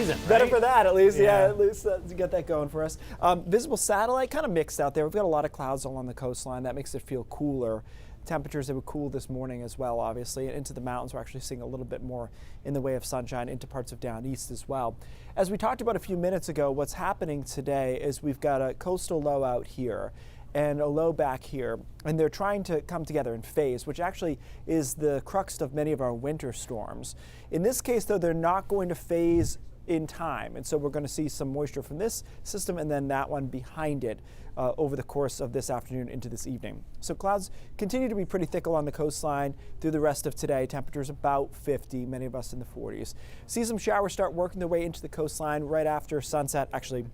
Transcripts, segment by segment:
season, right? Better for that, at least. Yeah, at least to get that going for us. Visible satellite, kind of mixed out there. We've got a lot of clouds along the coastline. That makes it feel cooler. Temperatures, they were cool this morning as well, obviously. Into the mountains, we're actually seeing a little bit more in the way of sunshine into parts of down east as well. As we talked about a few minutes ago, what's happening today is we've got a coastal low out here and a low back here, and they're trying to come together in phase, which actually is the crux of many of our winter storms. In this case, though, they're not going to phase in time, and so we're going to see some moisture from this system and then that one behind it over the course of this afternoon into this evening. So clouds continue to be pretty thick along the coastline through the rest of today. Temperatures about 50, many of us in the 40s. See some showers start working their way into the coastline right after sunset. Actually,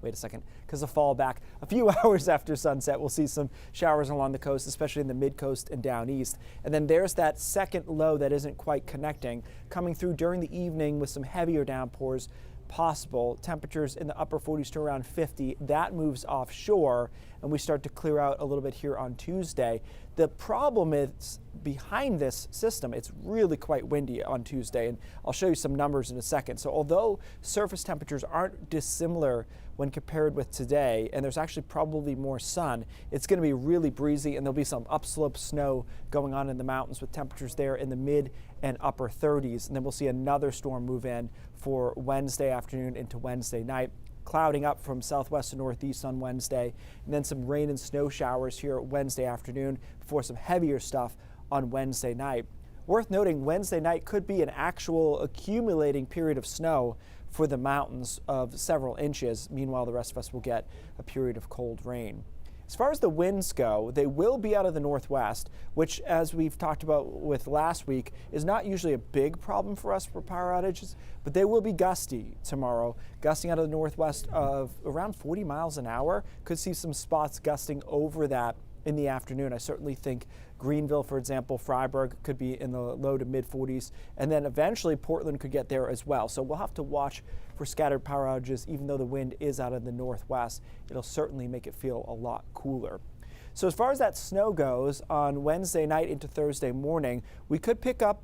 wait a second, because of fall back a few hours after sunset, we'll see some showers along the coast, especially in the mid-coast and down east. And then there's that second low that isn't quite connecting, coming through during the evening with some heavier downpours possible. Temperatures in the upper 40s to around 50. That moves offshore, and we start to clear out a little bit here on Tuesday. The problem is behind this system, it's really quite windy on Tuesday, and I'll show you some numbers in a second. So although surface temperatures aren't dissimilar when compared with today, and there's actually probably more sun, it's going to be really breezy, and there'll be some upslope snow going on in the mountains with temperatures there in the mid and upper 30s. And then we'll see another storm move in for Wednesday afternoon into Wednesday night. Clouding up from southwest to northeast on Wednesday, and then some rain and snow showers here Wednesday afternoon before some heavier stuff on Wednesday night. Worth noting, Wednesday night could be an actual accumulating period of snow for the mountains of several inches. Meanwhile, the rest of us will get a period of cold rain. As far as the winds go, they will be out of the northwest, which, as we've talked about with last week, is not usually a big problem for us for power outages, but they will be gusty tomorrow, gusting out of the northwest of around 40 miles an hour. Could see some spots gusting over that in the afternoon. I certainly think Greenville, for example, Freiburg could be in the low to mid 40s, and then eventually Portland could get there as well. So we'll have to watch for scattered power outages. Even though the wind is out of the northwest, it'll certainly make it feel a lot cooler. So as far as that snow goes, on Wednesday night into Thursday morning, we could pick up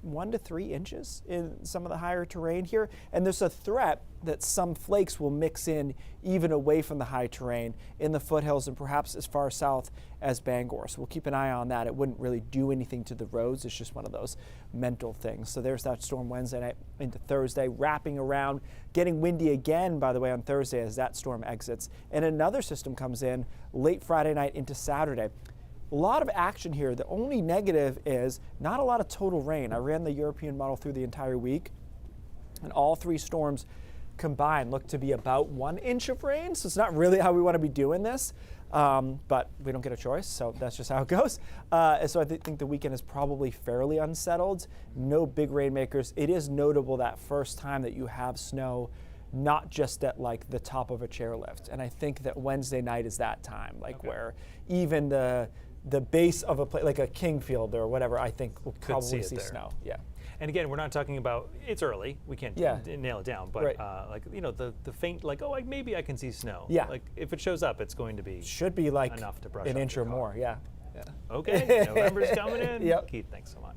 1 to 3 inches in some of the higher terrain here, and there's a threat that some flakes will mix in even away from the high terrain in the foothills and perhaps as far south as Bangor. So we'll keep an eye on that. It wouldn't really do anything to the roads. It's just one of those mental things. So there's that storm Wednesday night into Thursday, wrapping around, getting windy again, by the way, on Thursday as that storm exits. And another system comes in late Friday night into Saturday. A lot of action here. The only negative is not a lot of total rain. I ran the European model through the entire week, and all three storms combined look to be about 1 inch of rain. So it's not really how we want to be doing this, but we don't get a choice, so that's just how it goes. So I think the weekend is probably fairly unsettled. No big rainmakers. It is notable that first time that you have snow, not just at like the top of a chairlift. And I think that Wednesday night is that time, like where even the base of a place like a Kingfield or whatever, I think we'll probably see snow. Yeah. And again, we're not talking about, it's early, we can't nail it down, but like, you know, the faint, like, oh, maybe I can see snow. Yeah. Like if it shows up, it's going to be should be like enough to brush an off inch your or car. more. Yeah. Okay, November's coming in. Yep. Keith, thanks so much.